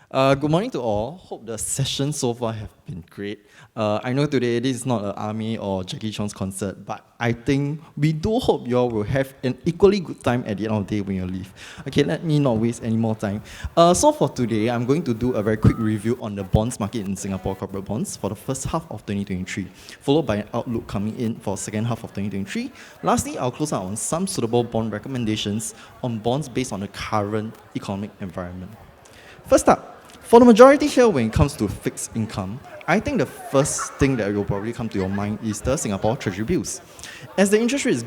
Good morning to all. Hope the session so far have been great. I know today this is not an 𝗪𝘰𝘀 or 𝗪𝘃𝘀𝗀's concert, but I think we do hope you all will have an equally good time at the end of the day when you leave. Okay, let me not waste any more time. So for today, I'm going to do a very quick review on the bonds market in Singapore corporate bonds for the first half of 2023, followed by an outlook coming in for second half of 2023. Lastly, I'll close out on some suitable bond recommendations on bonds based on the current economic environment. First up, for the majority here, when it comes to fixed income, I think the first thing that will probably come to your mind is the Singapore Treasury bills. As the interest rates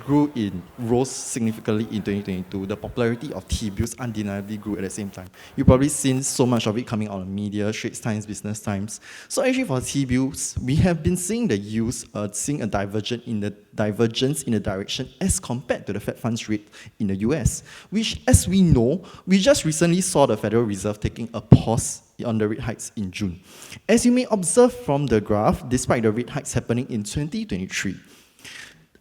rose significantly in 2022, the popularity of T-bills undeniably grew at the same time. You've probably seen so much of it coming out of the media, Straits Times, Business Times. So actually for T-bills, we have been seeing the yields seeing a divergence in the direction as compared to the Fed funds rate in the US, which, as we know, we just recently saw the Federal Reserve taking a pause on the rate hikes in June. As you may observe from the graph, despite the rate hikes happening in 2023,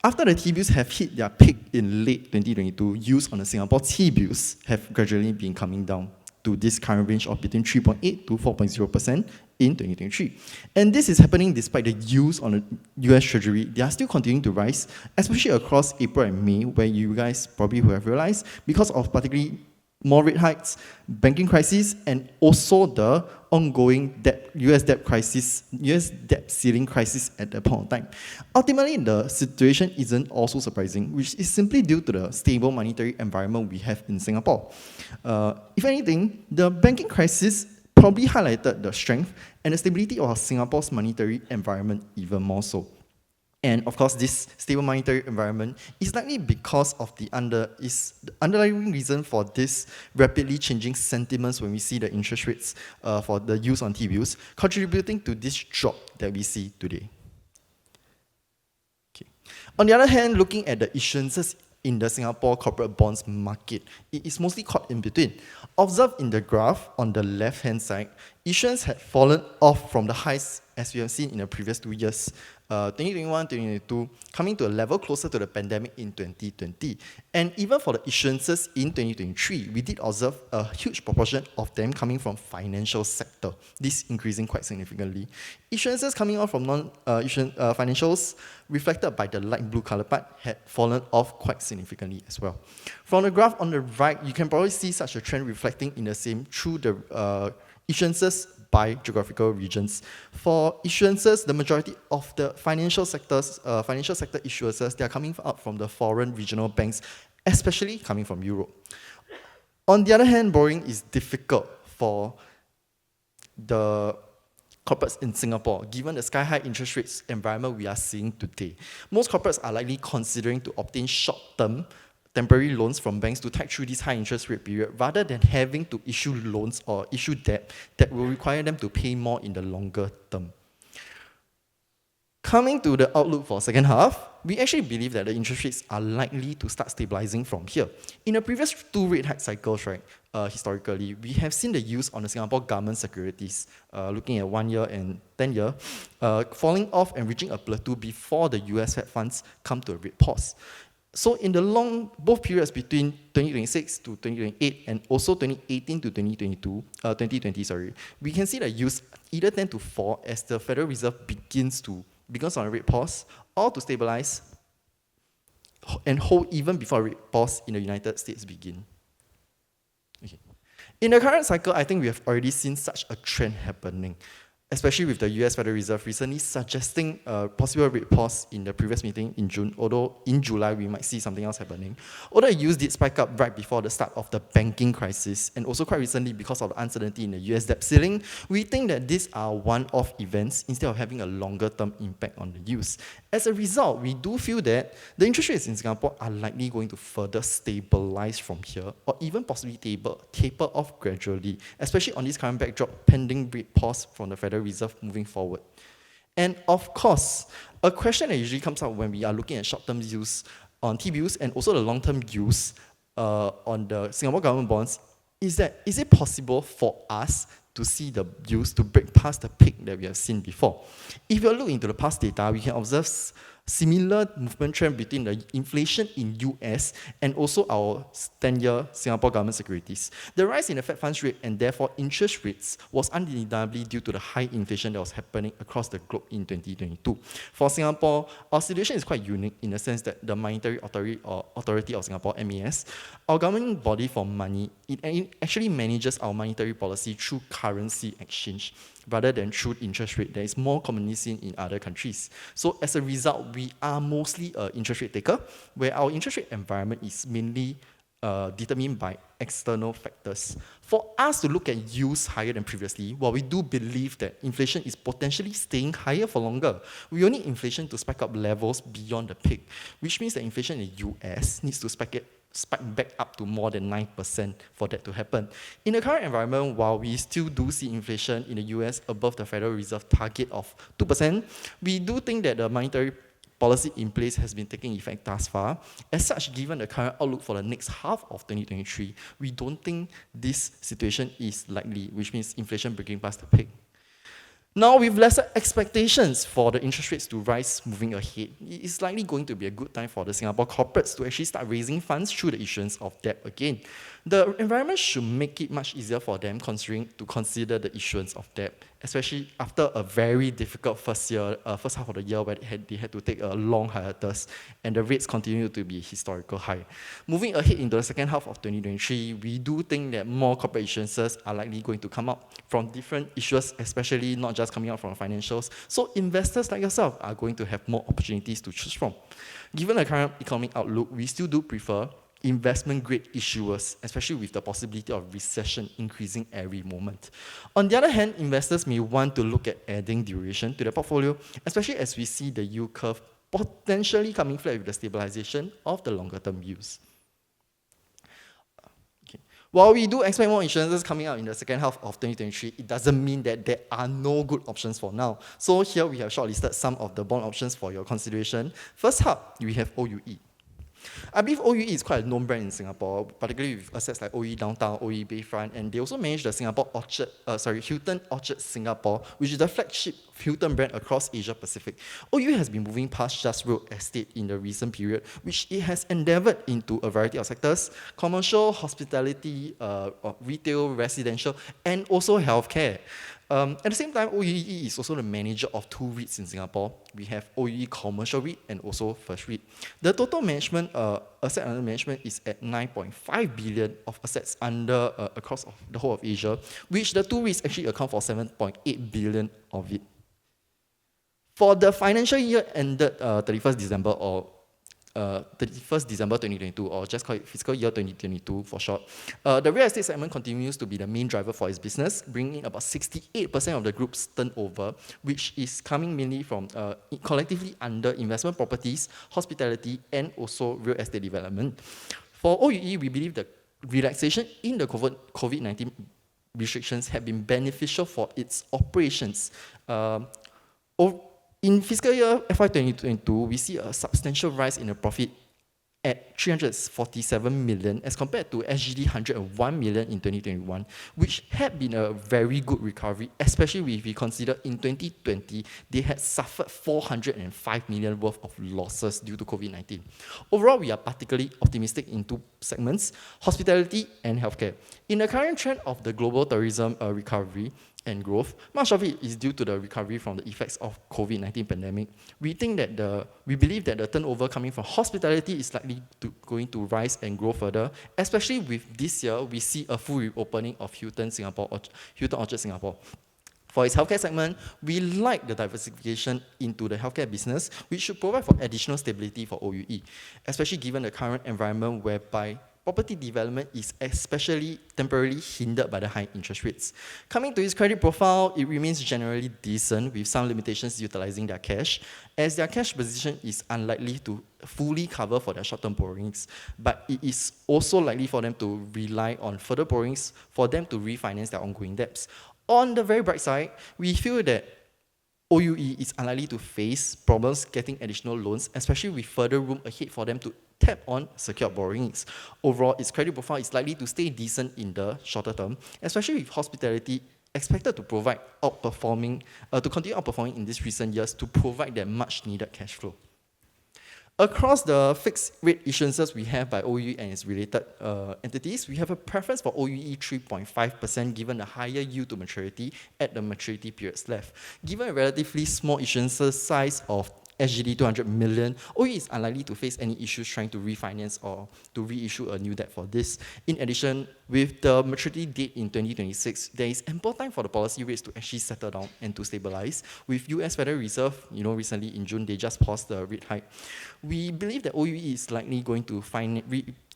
after the T-bills have hit their peak in late 2022, yields on the Singapore T-bills have gradually been coming down to this current range of between 3.8 to 4.0% in 2023. And this is happening despite the yields on the US Treasury. They are still continuing to rise, especially across April and May, where you guys probably will have realized, because of particularly more rate hikes, banking crisis, and also the ongoing US debt crisis, US debt ceiling crisis at that point of time. Ultimately, the situation isn't also surprising, which is simply due to the stable monetary environment we have in Singapore. If anything, the banking crisis probably highlighted the strength and the stability of Singapore's monetary environment even more so. And of course, this stable monetary environment is likely because of the underlying reason for this rapidly changing sentiments when we see the interest rates for the yields on T-bills, contributing to this drop that we see today. Okay. On the other hand, looking at the issuances in the Singapore corporate bonds market, it is mostly caught in between. Observed in the graph on the left-hand side, issuance had fallen off from the highs as we have seen in the previous 2 years, 2021, 2022, coming to a level closer to the pandemic in 2020. And even for the issuances in 2023, we did observe a huge proportion of them coming from financial sector, this increasing quite significantly. Issuances coming out from non-financials, reflected by the light blue color part, had fallen off quite significantly as well. From the graph on the right, you can probably see such a trend reflecting in the same through the issuances by geographical regions. For issuances, the majority of the financial sector issuances, they are coming out from the foreign regional banks, especially coming from Europe. On the other hand, borrowing is difficult for the corporates in Singapore, given the sky-high interest rates environment we are seeing today. Most corporates are likely considering to obtain short-term temporary loans from banks to tide through this high interest rate period, rather than having to issue loans or issue debt that will require them to pay more in the longer term. Coming to the outlook for second half, we actually believe that the interest rates are likely to start stabilizing from here. In the previous 2 rate hike cycles, historically, we have seen the yields on the Singapore Government Securities, looking at 1 year and 10 year, falling off and reaching a plateau before the US Fed funds come to a rate pause. So in the both periods between 2026 to 2028 and also 2018 to 2020, we can see the yields either tend to fall as the Federal Reserve begins on a rate pause, or to stabilize and hold even before a rate pause in the United States begin. Okay. In the current cycle, I think we have already seen such a trend happening, especially with the US Federal Reserve recently suggesting a possible rate pause in the previous meeting in June, although in July we might see something else happening. Although yields did spike up right before the start of the banking crisis, and also quite recently because of the uncertainty in the US debt ceiling, we think that these are one-off events instead of having a longer-term impact on the yields. As a result, we do feel that the interest rates in Singapore are likely going to further stabilize from here, or even possibly taper off gradually, especially on this current backdrop pending rate pause from the Federal Reserve moving forward. And of course, a question that usually comes up when we are looking at short-term yields on T-bills and also the long-term yields on the Singapore government bonds is that, is it possible for us to see the yields to break past the peak that we have seen before? If you look into the past data, we can observe similar movement trend between the inflation in US and also our 10-year Singapore government securities. The rise in the Fed funds rate and therefore interest rates was undeniably due to the high inflation that was happening across the globe in 2022. For Singapore, our situation is quite unique in the sense that the Monetary Authority of Singapore, MAS, our government body for money, it actually manages our monetary policy through currency exchange rather than through interest rate that is more commonly seen in other countries. So as a result, we are mostly an interest rate taker, where our interest rate environment is mainly determined by external factors. For us to look at yields higher than previously, while we do believe that inflation is potentially staying higher for longer, we will need inflation to spike up levels beyond the peak, which means that inflation in the US needs to spike back up to more than 9% for that to happen. In the current environment, while we still do see inflation in the US above the Federal Reserve target of 2%, we do think that the monetary policy in place has been taking effect thus far. As such, given the current outlook for the next half of 2023, we don't think this situation is likely, which means inflation breaking past the peak. Now, with lesser expectations for the interest rates to rise moving ahead, it is likely going to be a good time for the Singapore corporates to actually start raising funds through the issuance of debt again. The environment should make it much easier for them to consider the issuance of debt, especially after a very difficult first half of the year where they had to take a long hiatus and the rates continue to be historical high. Moving ahead into the second half of 2023, we do think that more corporate issuances are likely going to come out from different issuers, especially not just coming out from financials. So investors like yourself are going to have more opportunities to choose from. Given the current economic outlook, we still do prefer investment-grade issuers, especially with the possibility of recession increasing every moment. On the other hand, investors may want to look at adding duration to their portfolio, especially as we see the yield curve potentially coming flat with the stabilization of the longer-term yields. While we do expect more insurances coming out in the second half of 2023, it doesn't mean that there are no good options for now. So here we have shortlisted some of the bond options for your consideration. First up, we have OUE. I believe OUE is quite a known brand in Singapore, particularly with assets like OUE Downtown, OUE Bayfront, and they also manage the Hilton Orchard Singapore, which is the flagship Hilton brand across Asia Pacific. OUE has been moving past just real estate in the recent period, which it has endeavored into a variety of sectors: commercial, hospitality, retail, residential, and also healthcare. At the same time, OUE is also the manager of two REITs in Singapore. We have OUE Commercial REIT and also First REIT. The total asset under management is at 9.5 billion of assets across the whole of Asia, which the two REITs actually account for 7.8 billion of it. For the financial year ended 31st December 2022, or just call it fiscal year 2022 for short, the real estate segment continues to be the main driver for its business, bringing about 68% of the group's turnover, which is coming mainly from collectively under investment properties, hospitality, and also real estate development. For OUE, we believe the relaxation in the COVID-19 restrictions have been beneficial for its operations. In fiscal year FY 2022, we see a substantial rise in the profit at 347 million as compared to SGD 101 million in 2021, which had been a very good recovery, especially if we consider in 2020, they had suffered 405 million worth of losses due to COVID-19. Overall, we are particularly optimistic in two segments: hospitality and healthcare. In the current trend of the global tourism recovery and growth, much of it is due to the recovery from the effects of COVID-19 pandemic. We believe that the turnover coming from hospitality is likely going to rise and grow further, especially with this year, we see a full reopening of Hilton Orchard Singapore. For its healthcare segment, we like the diversification into the healthcare business, which should provide for additional stability for OUE, especially given the current environment whereby property development is especially temporarily hindered by the high interest rates. Coming to its credit profile, it remains generally decent with some limitations utilizing their cash, as their cash position is unlikely to fully cover for their short-term borrowings, but it is also likely for them to rely on further borrowings for them to refinance their ongoing debts. On the very bright side, we feel that OUE is unlikely to face problems getting additional loans, especially with further room ahead for them to tap on secured borrowings. Overall, its credit profile is likely to stay decent in the shorter term, especially with hospitality expected to continue outperforming in these recent years to provide that much needed cash flow. Across the fixed rate issuances we have by OUE and its related entities, we have a preference for OUE 3.5% given the higher yield to maturity at the maturity periods left. Given a relatively small issuances size of SGD 200 million, OUE is unlikely to face any issues trying to refinance or to reissue a new debt for this. In addition, with the maturity date in 2026, there is ample time for the policy rates to actually settle down and to stabilize. With US Federal Reserve, recently in June, they just paused the rate hike. We believe that OUE is likely going to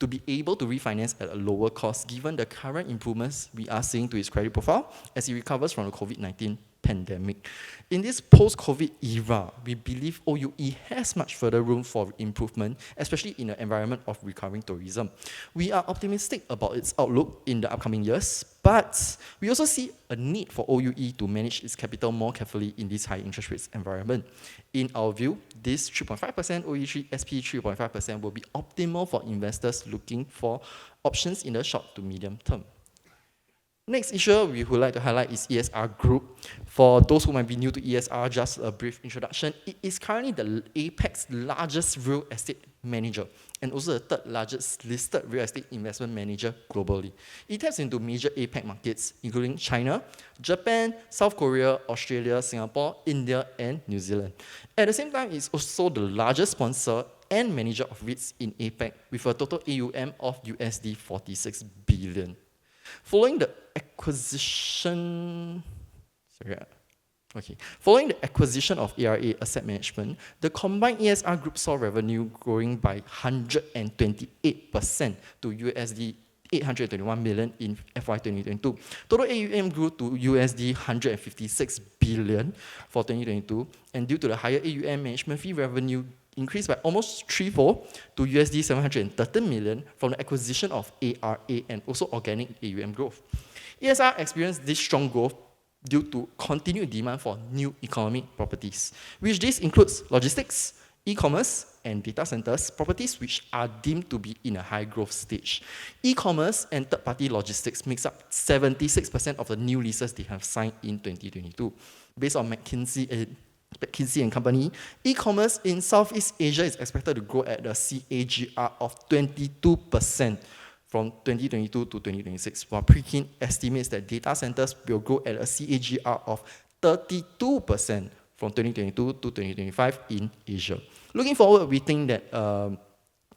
be able to refinance at a lower cost given the current improvements we are seeing to its credit profile as it recovers from the COVID-19 pandemic. In this post-COVID era, we believe OUE has much further room for improvement, especially in an environment of recovering tourism. We are optimistic about its outlook in the upcoming years, but we also see a need for OUE to manage its capital more carefully in this high interest rates environment. In our view, this 3.5% OUE SP 3.5% will be optimal for investors looking for options in the short to medium term. Next issue we would like to highlight is ESR Group. For those who might be new to ESR, just a brief introduction. It is currently the APAC's largest real estate manager and also the third largest listed real estate investment manager globally. It taps into major APAC markets including China, Japan, South Korea, Australia, Singapore, India, and New Zealand. At the same time, it's also the largest sponsor and manager of REITs in APAC with a total AUM of USD 46 billion. Following the acquisition of ARA Asset Management, the combined ESR Group saw revenue growing by 128% to USD 821 million in FY 2022. Total AUM grew to USD 156 billion for 2022, and due to the higher AUM, management fee revenue increased by almost threefold to USD 713 million from the acquisition of ARA and also organic AUM growth. ESR experienced this strong growth due to continued demand for new economic properties, which this includes logistics, e-commerce, and data centers, properties which are deemed to be in a high growth stage. E-commerce and third-party logistics makes up 76% of the new leases they have signed in 2022. Based on McKinsey & Company, e-commerce in Southeast Asia is expected to grow at a CAGR of 22% from 2022 to 2026, while Prekin estimates that data centers will grow at a CAGR of 32% from 2022 to 2025 in Asia. Looking forward, we think that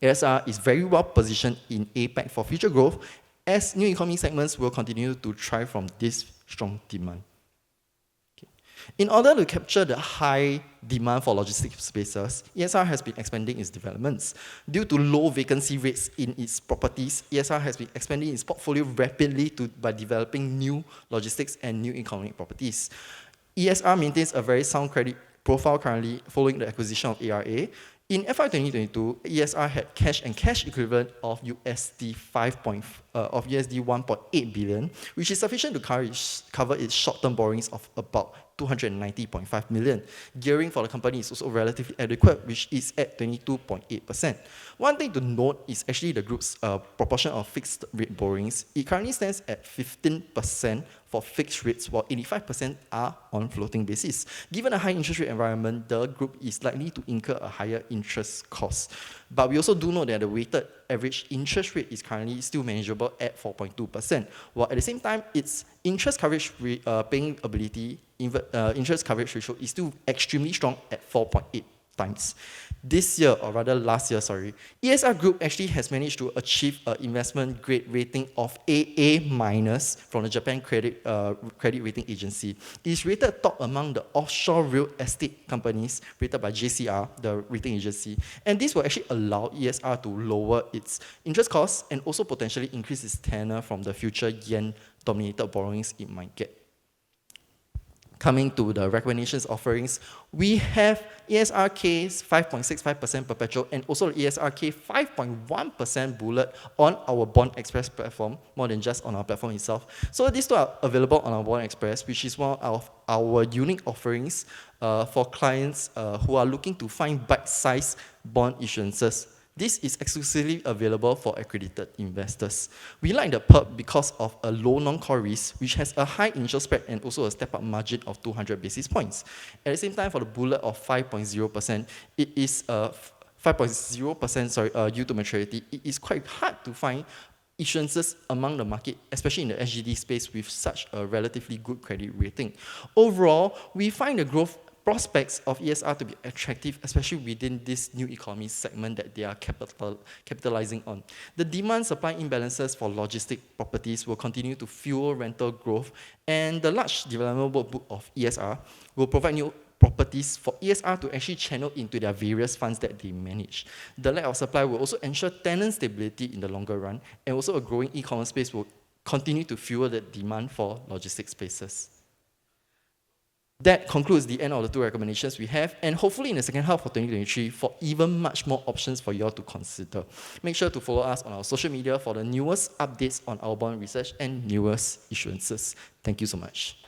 ESR is very well positioned in APAC for future growth as new economy segments will continue to thrive from this strong demand. In order to capture the high demand for logistics spaces, ESR has been expanding its developments. Due to low vacancy rates in its properties, ESR has been expanding its portfolio rapidly by developing new logistics and new economic properties. ESR maintains a very sound credit profile currently following the acquisition of ARA. In FY 2022, ESR had cash and cash equivalent of USD 1.8 billion, which is sufficient to cover its short-term borrowings of about 290.5 million. Gearing for the company is also relatively adequate, which is at 22.8%. One thing to note is actually the group's proportion of fixed rate borrowings. It currently stands at 15% for fixed rates, while 85% are on floating basis. Given a high interest rate environment, the group is likely to incur a higher interest cost. But we also do know that the weighted average interest rate is currently still manageable at 4.2%, while at the same time, its interest coverage paying ability, interest coverage ratio is still extremely strong at 4.8 times. This year, or rather last year, ESR Group actually has managed to achieve an investment grade rating of AA- from the Japan credit rating agency. It is rated top among the offshore real estate companies rated by JCR, the rating agency. And this will actually allow ESR to lower its interest costs and also potentially increase its tenor from the future yen-dominated borrowings it might get. Coming to the recommendations offerings, we have ESRK's 5.65% perpetual and also ESRK 5.1% bullet on our Bond Express platform, more than just on our platform itself. So these two are available on our Bond Express, which is one of our unique offerings for clients who are looking to find bite-sized bond issuances. This is exclusively available for accredited investors. We like the perp because of a low non-core risk, which has a high initial spread and also a step-up margin of 200 basis points. At the same time, for the bullet of 5.0%, it is 5.0% yield to maturity, it is quite hard to find issuances among the market, especially in the SGD space with such a relatively good credit rating. Overall, we find the growth prospects of ESR to be attractive, especially within this new economy segment that they are capitalizing on. The demand-supply imbalances for logistic properties will continue to fuel rental growth, and the large development workbook of ESR will provide new properties for ESR to actually channel into their various funds that they manage. The lack of supply will also ensure tenant stability in the longer run, and also a growing e-commerce space will continue to fuel the demand for logistics spaces. That concludes the end of the 2 recommendations we have, and hopefully in the second half of 2023 for even much more options for you all to consider. Make sure to follow us on our social media for the newest updates on our bond research and newest issuances. Thank you so much.